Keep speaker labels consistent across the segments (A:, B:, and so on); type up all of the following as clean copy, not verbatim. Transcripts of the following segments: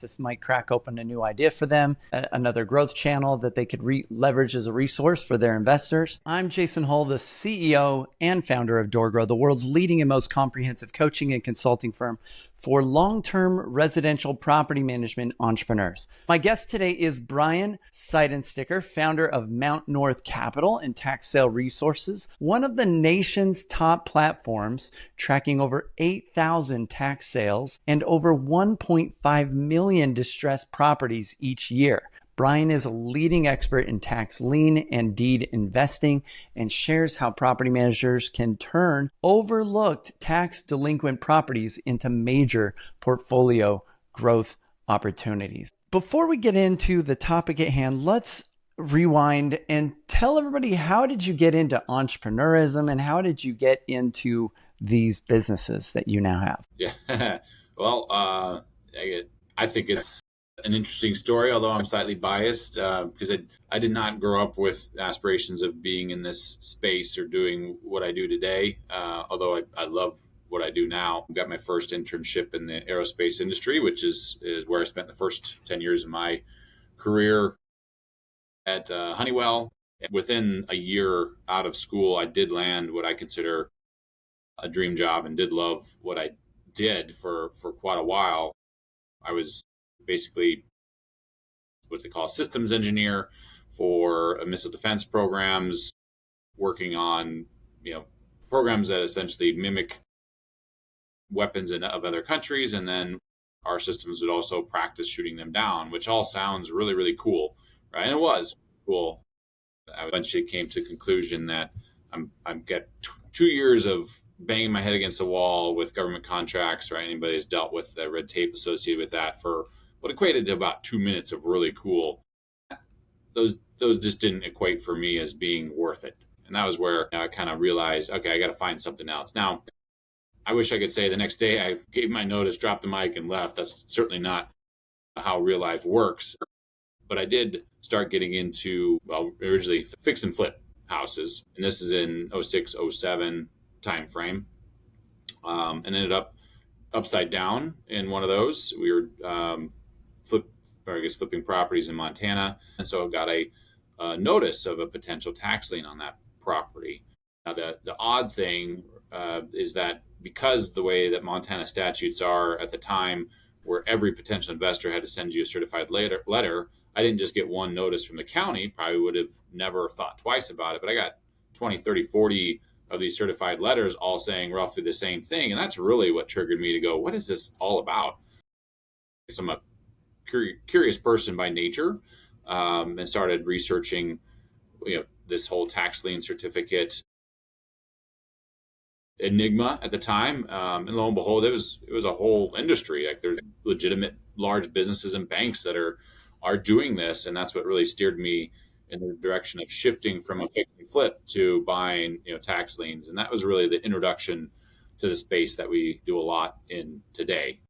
A: This might crack open a new idea for them, another growth channel that they could leverage as a resource for their investors. I'm Jason Hull, the CEO and founder of DoorGrow, the world's leading and most comprehensive coaching and consulting firm for long-term residential property management entrepreneurs. My guest today is Brian Seidensticker, founder of Mount North Capital and Tax Sale Resources, one of the nation's top platforms tracking over 8,000 tax sales and over 1.5 million distressed properties each year. Brian is a leading expert in tax lien and deed investing and shares how property managers can turn overlooked tax delinquent properties into major portfolio growth opportunities. Before we get into the topic at hand, let's rewind and tell everybody, how did you get into entrepreneurism and how did you get into these businesses that you now have?
B: Yeah, well, I think it's an interesting story, although I'm slightly biased because I did not grow up with aspirations of being in this space or doing what I do today, although I love what I do now. I got my first internship in the aerospace industry, which is where I spent the first 10 years of my career at Honeywell. Within a year out of school, I did land what I consider a dream job and did love what I did for quite a while. I was basically what they call a systems engineer for missile defense programs, working on programs that essentially mimic weapons of other countries, and then our systems would also practice shooting them down, which all sounds really, really cool, right? And it was cool. I eventually came to the conclusion that I'm get 2 years of banging my head against the wall with government contracts, right? Anybody that's dealt with the red tape associated with that for what equated to about 2 minutes of really cool. Those just didn't equate for me as being worth it. And that was where I kind of realized, okay, I got to find something else. Now, I wish I could say the next day I gave my notice, dropped the mic, and left. That's certainly not how real life works. But I did start getting into, originally fix and flip houses. And this is in 06, 07 time frame, and ended up upside down in one of those. We were flipping properties in Montana, and so I got a notice of a potential tax lien on that property. Now, the odd thing is that because the way that Montana statutes are at the time, where every potential investor had to send you a certified letter, I didn't just get one notice from the county. Probably would have never thought twice about it, but I got 20, 30, 40 of these certified letters all saying roughly the same thing. And that's really what triggered me to go, what is this all about? Because I'm a curious person by nature, and started researching, this whole tax lien certificate enigma at the time. And lo and behold, it was a whole industry. Like, there's legitimate large businesses and banks that are doing this. And that's what really steered me in the direction of shifting from a fix and flip to buying, tax liens. And that was really the introduction to the space that we do a lot in today.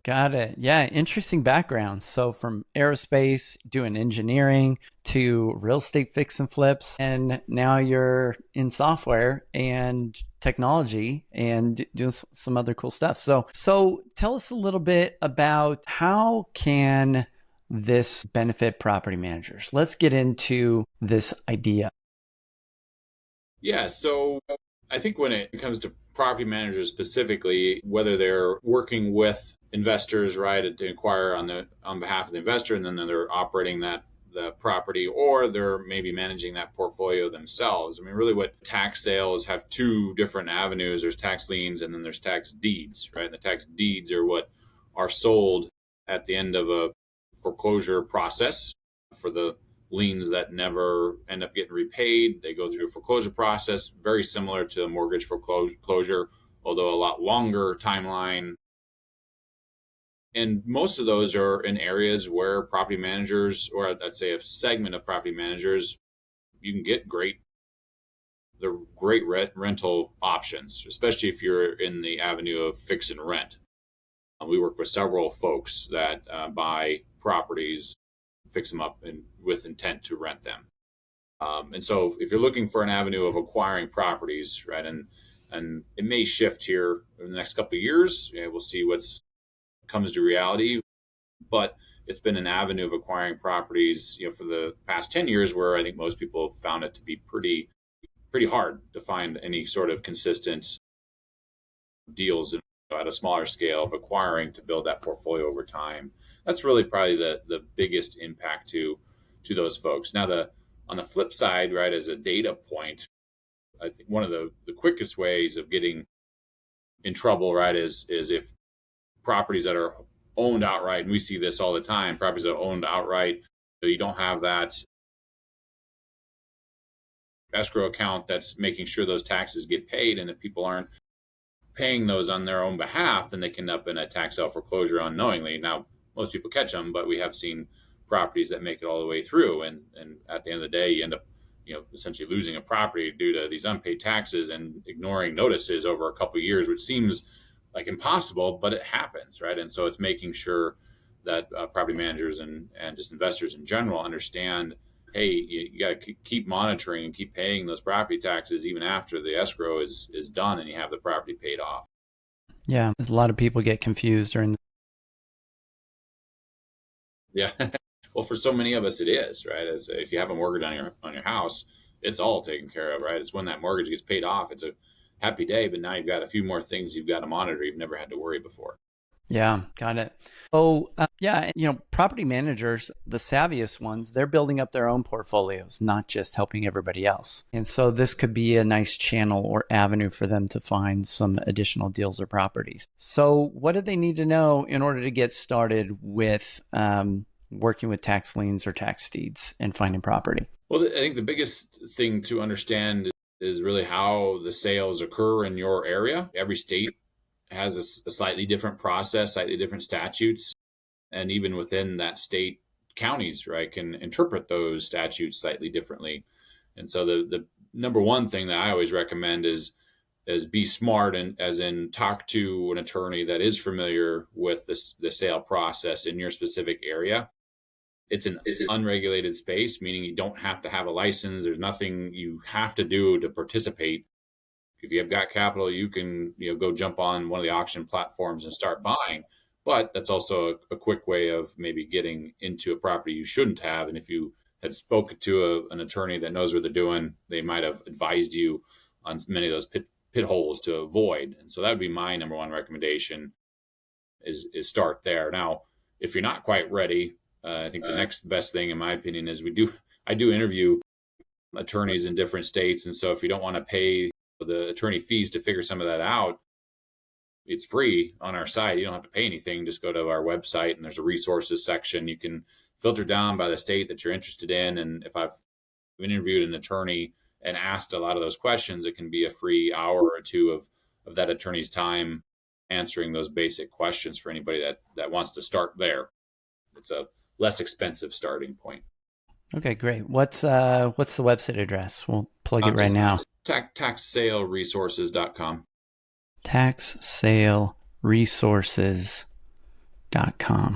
A: Got it. Yeah, interesting background. So from aerospace, doing engineering, to real estate fix and flips, and now you're in software and technology and doing some other cool stuff. So tell us a little bit about how can this benefit property managers. Let's get into this idea.
B: Yeah, so I think when it comes to property managers specifically, whether they're working with investors, right, to inquire on behalf of the investor, and then they're operating the property, or they're maybe managing that portfolio themselves. I mean, really what tax sales have two different avenues. There's tax liens and then there's tax deeds, right? And the tax deeds are what are sold at the end of a foreclosure process for the liens that never end up getting repaid. They go through a foreclosure process, very similar to a mortgage foreclosure, although a lot longer timeline. And most of those are in areas where property managers, or I'd say a segment of property managers, you can get great rental options, especially if you're in the avenue of fix and rent. We work with several folks that buy properties, fix them up, and with intent to rent them. And so if you're looking for an avenue of acquiring properties, right, and it may shift here in the next couple of years, we'll see what's comes to reality. but it's been an avenue of acquiring properties, for the past 10 years, where I think most people have found it to be pretty hard to find any sort of consistent deals at a smaller scale of acquiring to build that portfolio over time. That's really probably the biggest impact to those folks. Now, on the flip side, right, as a data point, I think one of the quickest ways of getting in trouble, right, is if properties that are owned outright, and we see this all the time, properties that are owned outright, you don't have that escrow account that's making sure those taxes get paid. And if people aren't paying those on their own behalf, then they can end up in a tax sale foreclosure unknowingly. Now, most people catch them, but we have seen properties that make it all the way through. And at the end of the day, you end up, essentially losing a property due to these unpaid taxes and ignoring notices over a couple of years, which seems like impossible, but it happens, right? And so it's making sure that property managers and just investors in general understand, hey, you got to keep monitoring and keep paying those property taxes even after the escrow is done and you have the property paid off.
A: Yeah, a lot of people get confused during.
B: Yeah. Well, for so many of us, it is, right? As if you have a mortgage on your house, it's all taken care of, right? It's when that mortgage gets paid off, it's a happy day, but now you've got a few more things you've got to monitor you've never had to worry before.
A: Yeah, got it. Oh, yeah, property managers, the savviest ones, they're building up their own portfolios, not just helping everybody else. And so this could be a nice channel or avenue for them to find some additional deals or properties. So what do they need to know in order to get started with working with tax liens or tax deeds and finding property?
B: Well, I think the biggest thing to understand is really how the sales occur in your area. Every state has a slightly different process, slightly different statutes. And even within that state, counties, right, can interpret those statutes slightly differently. And so the number one thing that I always recommend is be smart, and as in talk to an attorney that is familiar with the sale process in your specific area. It's an unregulated space, meaning you don't have to have a license. There's nothing you have to do to participate. If you have got capital, you can go jump on one of the auction platforms and start buying. But that's also a quick way of maybe getting into a property you shouldn't have. And if you had spoken to an attorney that knows what they're doing, they might have advised you on many of those pit holes to avoid. And so that would be my number one recommendation is start there. Now, if you're not quite ready, I think the next best thing, in my opinion, is I do interview attorneys in different states. And so if you don't want to pay the attorney fees to figure some of that out, it's free on our site. You don't have to pay anything. Just go to our website and there's a resources section. You can filter down by the state that you're interested in. And if I've interviewed an attorney and asked a lot of those questions, it can be a free hour or two of that attorney's time answering those basic questions for anybody that wants to start there. It's a less expensive starting point.
A: Okay, great. What's the website address? We'll plug it right now.
B: Taxsaleresources.com.
A: Taxsaleresources.com.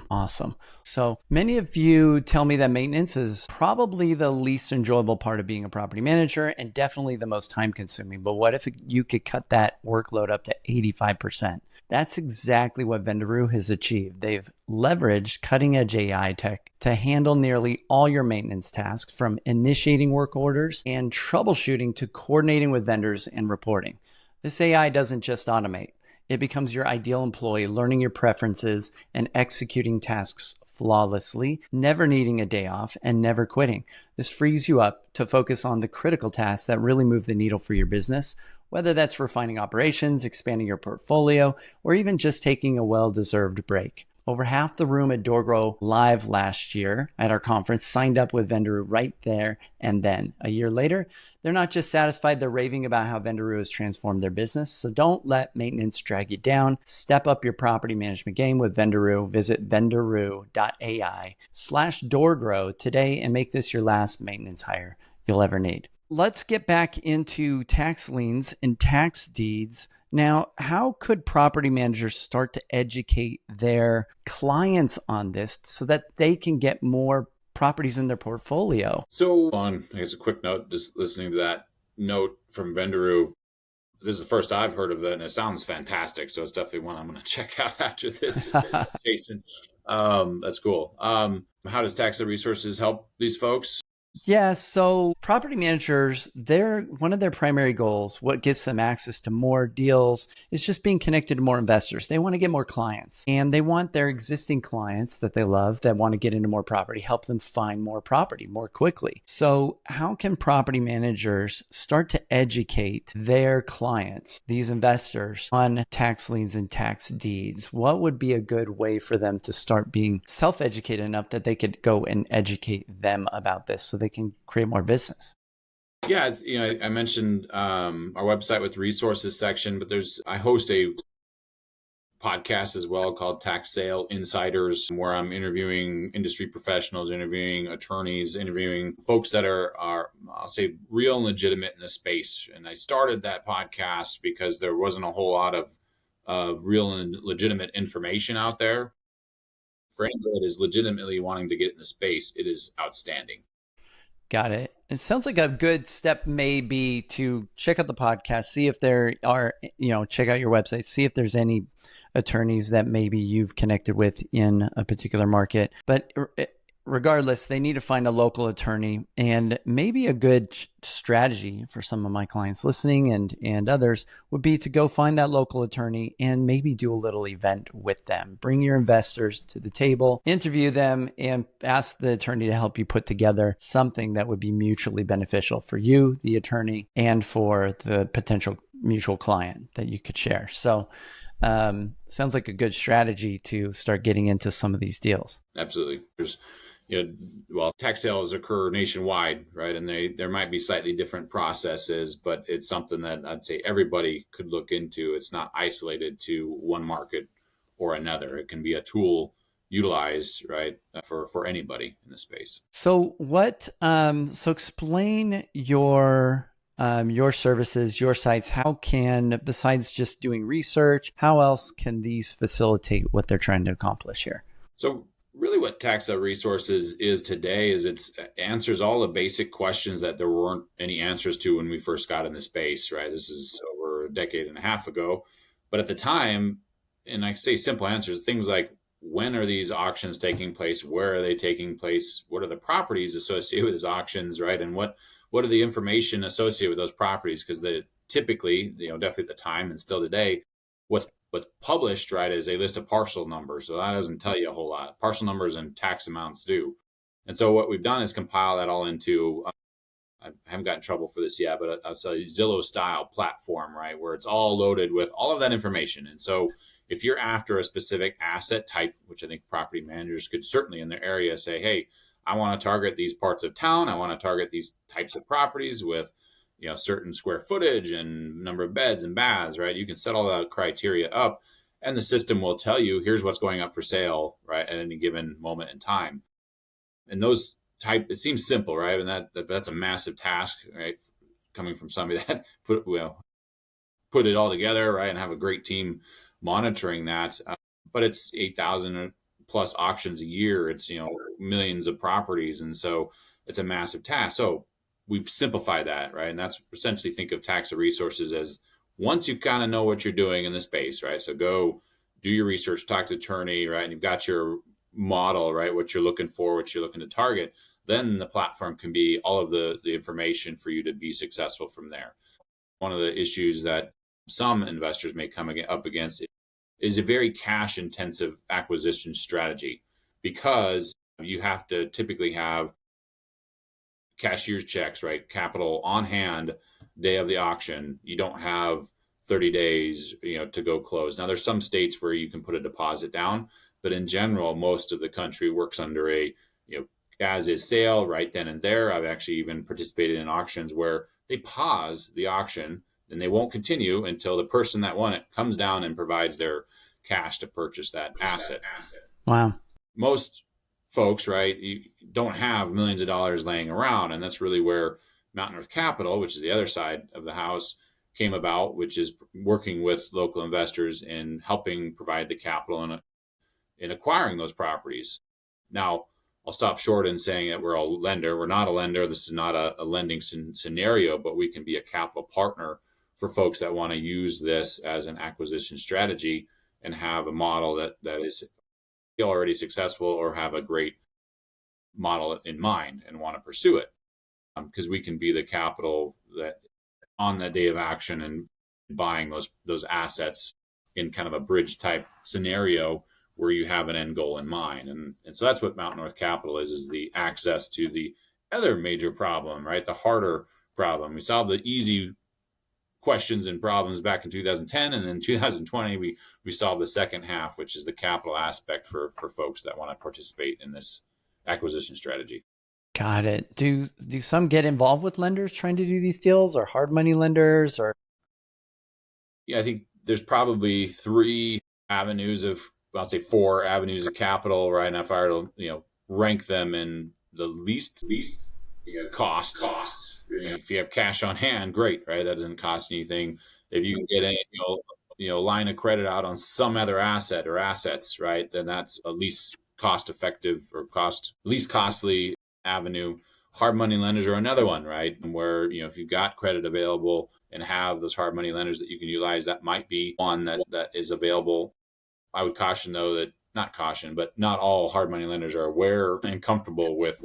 A: Awesome. So many of you tell me that maintenance is probably the least enjoyable part of being a property manager and definitely the most time consuming. But what if you could cut that workload up to 85%? That's exactly what Vendaroo has achieved. They've leveraged cutting edge AI tech to handle nearly all your maintenance tasks, from initiating work orders and troubleshooting to coordinating with vendors and reporting. This AI doesn't just automate. It becomes your ideal employee, learning your preferences and executing tasks flawlessly, never needing a day off and never quitting. This frees you up to focus on the critical tasks that really move the needle for your business, whether that's refining operations, expanding your portfolio, or even just taking a well-deserved break. Over half the room at DoorGrow Live last year at our conference signed up with Vendaroo right there and then. A year later, they're not just satisfied, they're raving about how Vendaroo has transformed their business. So don't let maintenance drag you down. Step up your property management game with Vendaroo. Visit vendaroo.ai/DoorGrow today and make this your last maintenance hire you'll ever need. Let's get back into tax liens and tax deeds. Now, how could property managers start to educate their clients on this so that they can get more properties in their portfolio?
B: So I guess a quick note, just listening to that note from Vendaroo, this is the first I've heard of that, and it sounds fantastic. So it's definitely one I'm going to check out after this, Jason. That's cool. How does Tax Resources help these folks?
A: Yeah, so property managers, one of their primary goals, what gets them access to more deals is just being connected to more investors. They want to get more clients, and they want their existing clients that they love that want to get into more property, help them find more property more quickly. So how can property managers start to educate their clients, these investors, on tax liens and tax deeds? What would be a good way for them to start being self-educated enough that they could go and educate them about this so they can create more business?
B: Yeah, I mentioned our website with resources section, but I host a podcast as well called Tax Sale Insiders, where I'm interviewing industry professionals, interviewing attorneys, interviewing folks that are I'll say real and legitimate in the space. And I started that podcast because there wasn't a whole lot of real and legitimate information out there. For anybody that is legitimately wanting to get in the space, it is outstanding.
A: Got it. It sounds like a good step may be to check out the podcast, see if there are, check out your website, see if there's any attorneys that maybe you've connected with in a particular market. But regardless, they need to find a local attorney, and maybe a good strategy for some of my clients listening and others would be to go find that local attorney and maybe do a little event with them. Bring your investors to the table, interview them, and ask the attorney to help you put together something that would be mutually beneficial for you, the attorney, and for the potential mutual client that you could share. So sounds like a good strategy to start getting into some of these deals.
B: Absolutely. Tax sales occur nationwide, right? And there might be slightly different processes, but it's something that I'd say everybody could look into. It's not isolated to one market or another. It can be a tool utilized, right, for anybody in the space.
A: So so explain your services, your sites. How can, besides just doing research, how else can these facilitate what they're trying to accomplish here?
B: So really what Tax Resources is today is it answers all the basic questions that there weren't any answers to when we first got in the space, right? This is over a decade and a half ago. But at the time, and I say simple answers, things like, when are these auctions taking place? Where are they taking place? What are the properties associated with these auctions, right? And what are the information associated with those properties? Because typically, definitely at the time and still today, what's published, right, is a list of parcel numbers. So that doesn't tell you a whole lot. Parcel numbers and tax amounts do. And so what we've done is compile that all into, I haven't gotten in trouble for this yet, but I'll say Zillow style platform, right, where it's all loaded with all of that information. And so if you're after a specific asset type, which I think property managers could certainly in their area say, hey, I want to target these parts of town. I want to target these types of properties with certain square footage and number of beds and baths, right? You can set all that criteria up, and the system will tell you, here's what's going up for sale, right, at any given moment in time. And it seems simple, right? And that's a massive task, right? Coming from somebody that put it all together, right, and have a great team monitoring that. But it's 8,000 plus auctions a year. It's millions of properties, and so it's a massive task. So we've simplified that, right? And that's essentially, think of Tax Resources as, once you kind of know what you're doing in the space, right? So go do your research, talk to attorney, right? And you've got your model, right? What you're looking for, what you're looking to target. Then the platform can be all of the information for you to be successful from there. One of the issues that some investors may come up against is a very cash intensive acquisition strategy, because you have to typically have cashier's checks, right? Capital on hand day of the auction. You don't have 30 days, to go close. Now there's some states where you can put a deposit down, but in general, most of the country works under a, as is sale right then and there. I've actually even participated in auctions where they pause the auction and they won't continue until the person that won it comes down and provides their cash to purchase that asset.
A: Wow.
B: Most folks, right, you don't have millions of dollars laying around. And that's really where Mountain Earth Capital, which is the other side of the house, came about, which is working with local investors and helping provide the capital in acquiring those properties. Now, I'll stop short in saying that we're a lender. We're not a lender. This is not a lending scenario, but we can be a capital partner for folks that want to use this as an acquisition strategy and have a model that is already successful or have a great model in mind and want to pursue it, because we can be the capital that on the day of action and buying those assets in kind of a bridge type scenario where you have an end goal in mind. And so that's what Mountain North Capital is the access to the other major problem, right? The harder problem. We solved the easy questions and problems back in 2010, and then 2020 we solved the second half, which is the capital aspect for folks that want to participate in this acquisition strategy.
A: Got it. Do some get involved with lenders trying to do these deals, or hard money lenders, or?
B: Yeah, I think there's probably three avenues of, well, I'd say four avenues of capital, right? And if I were to, rank them in the least cost. If you have cash on hand, great, right? That doesn't cost anything. If you can get a line of credit out on some other asset or assets, right? Then that's a least cost effective or least costly avenue. Hard money lenders are another one, right? Where, if you've got credit available and have those hard money lenders that you can utilize, that might be one that is available. I would caution, though, that not caution, but not all hard money lenders are aware and comfortable with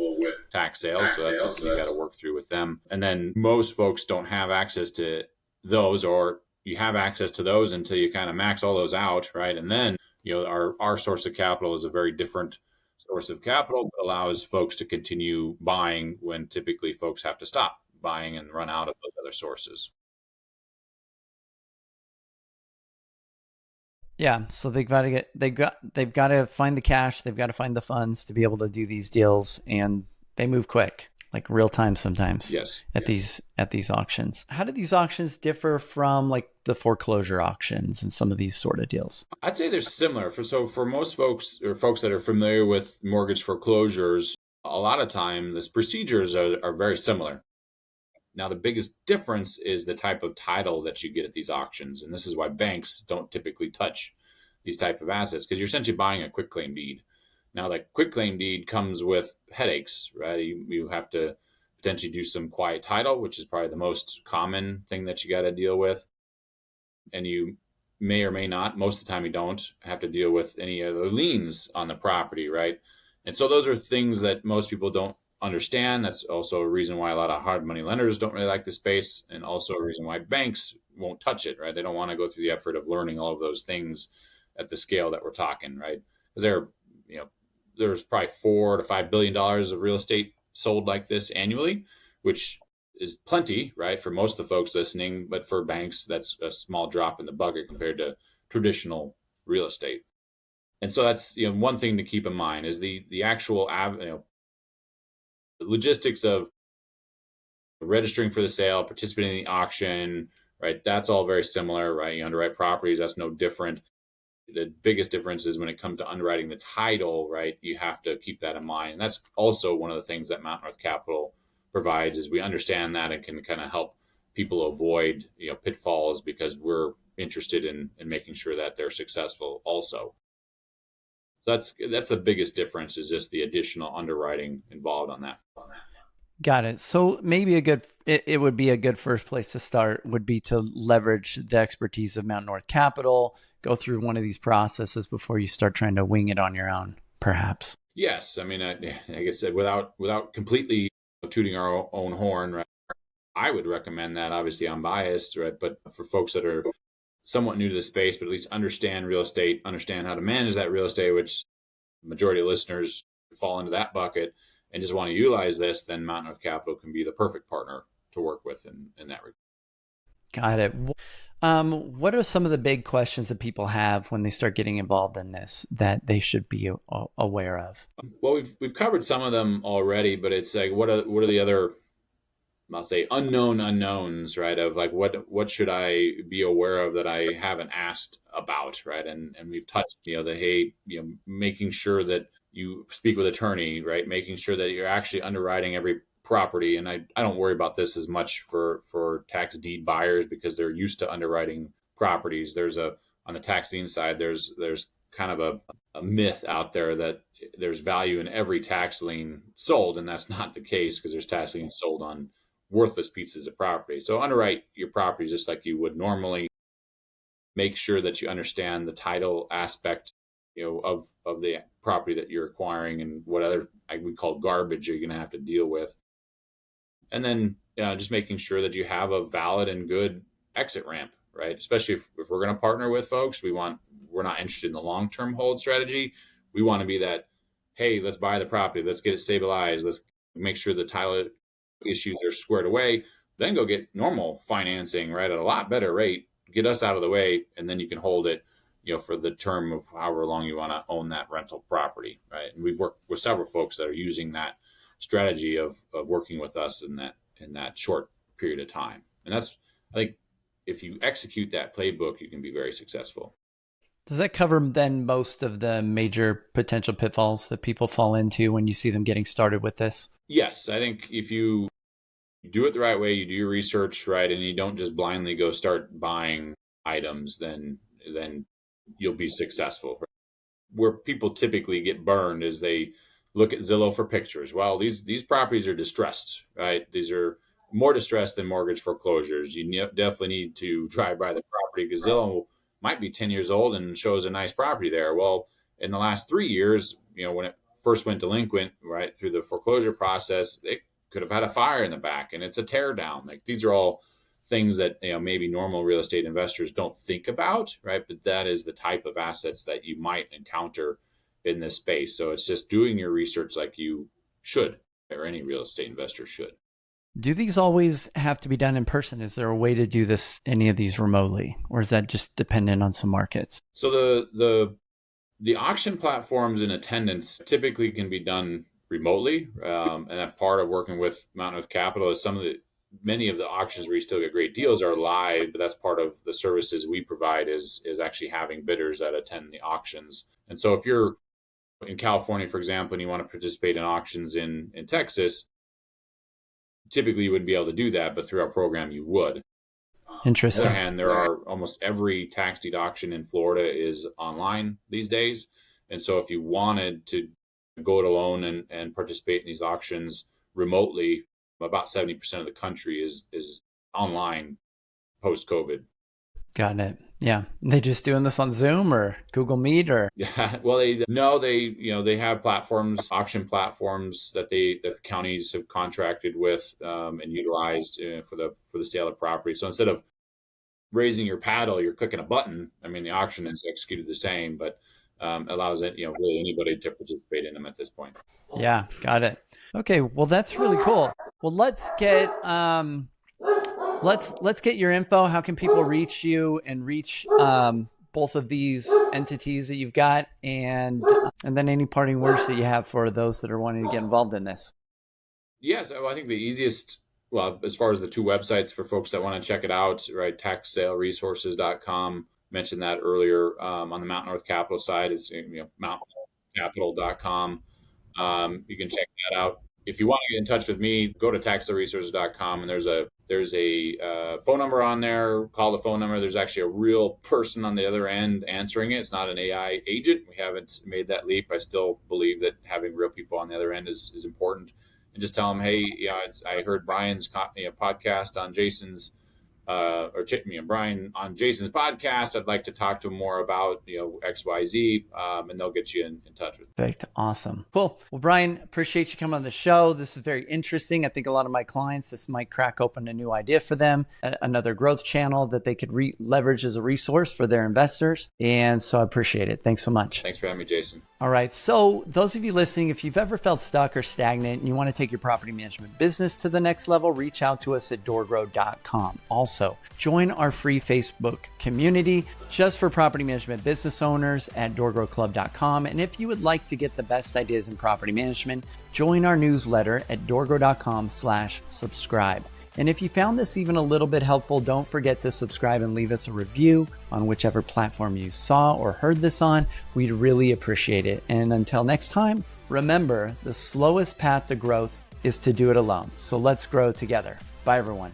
B: tax sales. So that's something you got to work through with them. And then most folks don't have access to those, or you have access to those until you kind of max all those out, right? And then, our source of capital is a very different source of capital, but allows folks to continue buying when typically folks have to stop buying and run out of those other sources.
A: Yeah, so they've got to find the cash, they've got to find the funds to be able to do these deals, and they move quick, like real time sometimes.
B: Yes.
A: At these auctions. How do these auctions differ from like the foreclosure auctions and some of these sort of deals?
B: I'd say they're similar. For most folks, or folks that are familiar with mortgage foreclosures, a lot of time the procedures are very similar. Now, the biggest difference is the type of title that you get at these auctions. And this is why banks don't typically touch these type of assets, because you're essentially buying a quitclaim deed. Now, that quitclaim deed comes with headaches, right? You have to potentially do some quiet title, which is probably the most common thing that you got to deal with. And you may or may not, most of the time you don't, have to deal with any of the liens on the property, right? And so those are things that most people don't understand. That's also a reason why a lot of hard money lenders don't really like the space, and also a reason why banks won't touch it, right? They don't want to go through the effort of learning all of those things at the scale that we're talking, right? Because there's probably $4 to $5 billion of real estate sold like this annually, which is plenty, right, for most of the folks listening. But for banks, that's a small drop in the bucket compared to traditional real estate. And so that's one thing to keep in mind is the actual the logistics of registering for the sale, participating in the auction, right? That's all very similar, right? You underwrite properties, that's no different. The biggest difference is when it comes to underwriting the title, right? You have to keep that in mind. And that's also one of the things that Mountain North Capital provides, is we understand that and can kind of help people avoid, pitfalls, because we're interested in making sure that they're successful also. So that's the biggest difference, is just the additional underwriting involved on that.
A: Got it. So maybe it would be a good first place to start would be to leverage the expertise of Mountain North Capital, go through one of these processes before you start trying to wing it on your own, perhaps. Yes.
B: I mean, like I said, without completely tooting our own horn, right? I would recommend that. Obviously, I'm biased, right? But for folks that are somewhat new to the space, but at least understand real estate, understand how to manage that real estate, which the majority of listeners fall into that bucket, and just want to utilize this, then Mountain North Capital can be the perfect partner to work with in that regard.
A: Got it. What are some of the big questions that people have when they start getting involved in this that they should be aware of?
B: Well, we've covered some of them already, but it's like, what are the other, I'll say, unknown unknowns, right? Of like, what should I be aware of that I haven't asked about, right? And we've touched, making sure that you speak with attorney, right? Making sure that you're actually underwriting every property. And I don't worry about this as much for tax deed buyers, because they're used to underwriting properties. On the tax lien side, there's kind of a myth out there that there's value in every tax lien sold, and that's not the case, because there's tax liens sold on worthless pieces of property. So underwrite your property just like you would normally. Make sure that you understand the title aspect of the property that you're acquiring and what other we call garbage you're going to have to deal with. And then just making sure that you have a valid and good exit ramp, right? Especially if we're going to partner with folks, we're not interested in the long-term hold strategy. We want to be that, hey, let's buy the property, let's get it stabilized, let's make sure the title issues are squared away, then go get normal financing, right, at a lot better rate, get us out of the way, and then you can hold it, for the term of however long you want to own that rental property, right? And we've worked with several folks that are using that strategy of working with us in that short period of time. And that's, I think, if you execute that playbook, you can be very successful.
A: Does that cover then most of the major potential pitfalls that people fall into when you see them getting started with this?
B: Yes. I think if you do it the right way, you do your research right, and you don't just blindly go start buying items, then you'll be successful. Where people typically get burned is they look at Zillow for pictures. Well, these properties are distressed, right? These are more distressed than mortgage foreclosures. You definitely need to drive by the property because Zillow might be 10 years old and shows a nice property there. Well, in the last 3 years, when it first went delinquent, right, through the foreclosure process, it could have had a fire in the back and it's a tear down. Like, these are all things that maybe normal real estate investors don't think about, right? But that is the type of assets that you might encounter in this space. So it's just doing your research like you should, or any real estate investor should.
A: Do these always have to be done in person? Is there a way to do any of these remotely, or is that just dependent on some markets?
B: So the auction platforms in attendance typically can be done remotely, and that part of working with Mountain Earth Capital is many of the auctions where you still get great deals are live, but that's part of the services we provide is actually having bidders that attend the auctions. And so if you're in California, for example, and you want to participate in auctions in Texas, typically you wouldn't be able to do that, but through our program you would.
A: Interesting.
B: On the other hand, there are almost every tax deed auction in Florida is online these days. And so if you wanted to go it alone and participate in these auctions remotely, about 70% of the country is online post-COVID.
A: Got it. Yeah. They just doing this on Zoom or Google Meet or?
B: Yeah. Well, they have platforms, auction platforms that the counties have contracted with and utilized for the sale of property. So instead of raising your paddle, you're clicking a button. I mean, the auction is executed the same, but allows really anybody to participate in them at this point.
A: Yeah. Got it. Okay. Well, that's really cool. Well, let's get let's get your info. How can people reach you and reach both of these entities that you've got, and then any parting words that you have for those that are wanting to get involved in this?
B: Yes, I think the easiest, as far as the two websites for folks that want to check it out, right? taxsaleresources.com. Mentioned that earlier. On the Mountain Earth Capital side, it's mountaincapital.com. You can check that out. If you want to get in touch with me, go to taxsaleresources.com, and there's a phone number on there. Call the phone number. There's actually a real person on the other end answering it. It's not an AI agent. We haven't made that leap. I still believe that having real people on the other end is important. And just tell them, hey, I heard Brian's podcast on Jason's Brian on Jason's podcast. I'd like to talk to him more about XYZ, and they'll get you in touch with.
A: Perfect. Awesome. Cool. Well, Brian, appreciate you coming on the show. This is very interesting. I think a lot of my clients, this might crack open a new idea for them, another growth channel that they could leverage as a resource for their investors. And so I appreciate it. Thanks so much.
B: Thanks for having me, Jason.
A: All right. So those of you listening, if you've ever felt stuck or stagnant and you want to take your property management business to the next level, reach out to us at DoorGrow.com. Also, join our free Facebook community just for property management business owners at DoorGrowClub.com. And if you would like to get the best ideas in property management, join our newsletter at DoorGrow.com/subscribe. And if you found this even a little bit helpful, don't forget to subscribe and leave us a review on whichever platform you saw or heard this on. We'd really appreciate it. And until next time, remember, the slowest path to growth is to do it alone. So let's grow together. Bye, everyone.